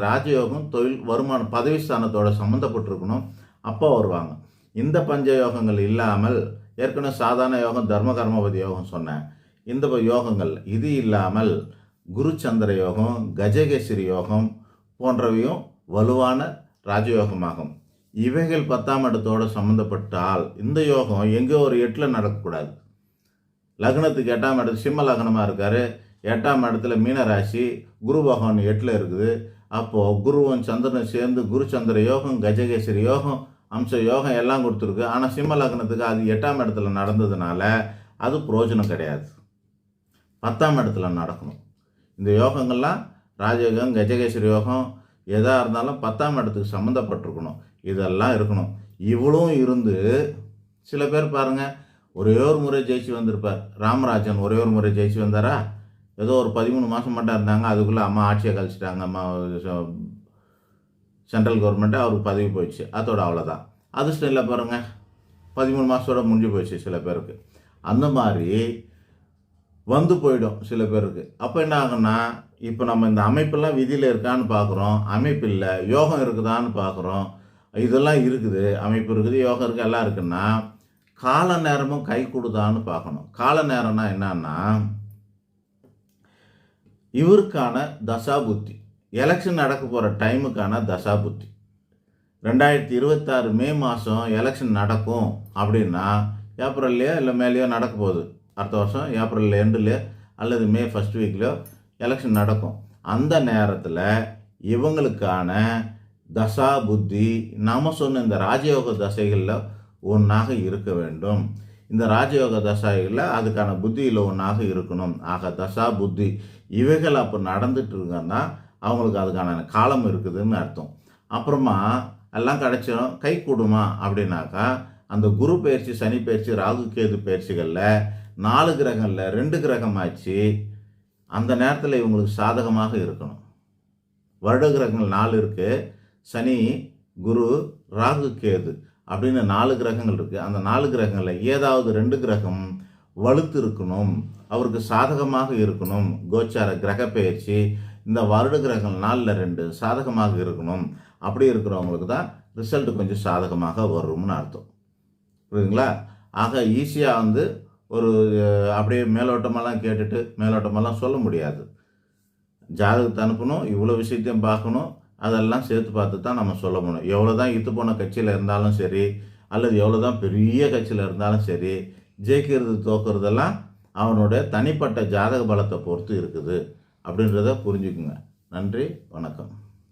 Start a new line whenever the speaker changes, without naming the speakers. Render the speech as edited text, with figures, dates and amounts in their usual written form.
ராஜயோகம் தொழில் வருமானம் பதவி ஸ்தானத்தோட சம்மந்தப்பட்டிருக்கணும். அப்போ வருவாங்க. இந்த பஞ்ச யோகங்கள் இல்லாமல் ஏற்கனவே சாதாரண யோகம் தர்ம கர்மபதி யோகம் சொன்னேன். இந்த யோகங்கள் இது இல்லாமல் குரு சந்திர யோகம், கஜகேசரி யோகம் போன்றவையும் வலுவான ராஜயோகமாகும். இவைகள் 10ஆம் இடத்தோடு சம்மந்தப்பட்டால் இந்த யோகம் எங்கேயோ ஒரு 8ல் நடக்கக்கூடாது. லக்னத்துக்கு 8ஆம் இடத்து சிம்ம லக்னமாக இருக்கார். 8ஆம் இடத்துல மீனராசி, குரு பகவான் 8ல் இருக்குது. அப்போது குருவும் சந்திரனும் சேர்ந்து குரு சந்திர யோகம், கஜகேசரி யோகம், அம்ச யோகம் எல்லாம் கொடுத்துருக்கு. ஆனால் சிம்ம லக்னத்துக்கு அது 8ஆம் இடத்துல நடந்ததுனால அது பிரயோஜனம் கிடையாது. 10ஆம் இடத்துல நடக்கணும். இந்த யோகங்கள்லாம் ராஜயோகம், கஜகேசரி யோகம் எதாக இருந்தாலும் 10ஆம் இடத்துக்கு சம்மந்தப்பட்டிருக்கணும். இதெல்லாம் இருக்கணும். இவ்வளவும் இருந்து சில பேர் பாருங்கள், ஒரே ஒரு முறை ஜெயிச்சு வந்திருப்பார். ராமராஜன் ஒரே ஒரு முறை ஜெயிச்சு வந்தாரா? ஏதோ ஒரு 13 மாதம் மட்டும் இருந்தாங்க. அதுக்குள்ளே அம்மா ஆட்சியை கழிச்சிட்டாங்க. அம்மா சென்ட்ரல் கவர்மெண்ட்டு அவருக்கு பதவி போயிடுச்சு. அதோட அவ்வளோதான். அதிர்ஷ்டம் இல்லை பாருங்கள், 13 மாதத்தோட முடிஞ்சு போயிடுச்சு சில பேருக்கு. அந்த மாதிரி வந்து போயிடும் சில பேருக்கு. அப்போ என்ன ஆகுன்னா, இப்போ நம்ம இந்த அமைப்பெல்லாம் விதியில் இருக்கான்னு பார்க்குறோம், அமைப்பு இல்லை. யோகம் இருக்குதான்னு பார்க்குறோம், இதெல்லாம் இருக்குது. அமைப்பு இருக்குது, யோகம் இருக்குது, எல்லாம் இருக்குன்னா கால நேரமும் கை கொடுதான்னு பார்க்கணும். கால நேரம்னா என்னன்னா, இவருக்கான தசாபுத்தி, எலெக்ஷன் நடக்க போகிற டைமுக்கான தசாபுத்தி. 2026 மே மாதம் எலெக்ஷன் நடக்கும் அப்படின்னா ஏப்ரல்லையோ இல்லை மேலேயோ நடக்க போகுது. அடுத்த வருஷம் ஏப்ரல் எண்டுலையோ அல்லது மே ஃபஸ்ட் வீக்லையோ எலெக்ஷன் நடக்கும். அந்த நேரத்தில் இவங்களுக்கான தசா புத்தி நாம் சொன்ன இந்த ராஜயோக தசைகளில் ஒன்றாக இருக்க வேண்டும். இந்த ராஜயோக தசாயில் அதுக்கான புத்தியில் ஒன்றாக இருக்கணும். ஆக தசா புத்தி இவைகள் அப்போ நடந்துட்டு இருக்குன்னா அவங்களுக்கு அதுக்கான காலம் இருக்குதுன்னு அர்த்தம். அப்புறமா எல்லாம் கிடைச்சிடும். கை கூடுமா அப்படின்னாக்கா, அந்த குரு பயிற்சி, சனி பயிற்சி, ராகு கேது பயிற்சிகளில் 4 கிரகங்களில் 2 கிரகம் ஆச்சு. அந்த நேரத்தில் இவங்களுக்கு சாதகமாக இருக்கணும். வருட கிரகங்கள் 4 இருக்குது. சனி, குரு, ராகு, கேது அப்படின்னு 4 கிரகங்கள் இருக்குது. அந்த 4 கிரகங்களில் ஏதாவது 2 கிரகம் வலுத்து இருக்கணும், அவருக்கு சாதகமாக இருக்கணும். கோச்சார கிரக பயிற்சி இந்த வருட கிரகங்கள் 4ல் 2 சாதகமாக இருக்கணும். அப்படி இருக்கிறவங்களுக்கு தான் ரிசல்ட் கொஞ்சம் சாதகமாக வரும்னு அர்த்தம். புரியுதுங்களா? ஆக ஈஸியாக ஒரு அப்படியே மேலோட்டமெல்லாம் கேட்டுட்டு மேலோட்டமெல்லாம் சொல்ல முடியாது. ஜாதகத்தை அனுப்பணும், இவ்வளோ விஷயத்தையும் பார்க்கணும், அதெல்லாம் சேர்த்து பார்த்து தான் நம்ம சொல்ல முடியும். எவ்வளோ தான் இத்து போன கட்சியில் இருந்தாலும் சரி, அல்லது எவ்வளோ தான் பெரிய கட்சியில் இருந்தாலும் சரி, ஜெயிக்கிறது தோக்குறதெல்லாம் அவனுடைய தனிப்பட்ட ஜாதக பலத்தை பொறுத்து இருக்குது அப்படின்றத புரிஞ்சுக்குங்க. நன்றி, வணக்கம்.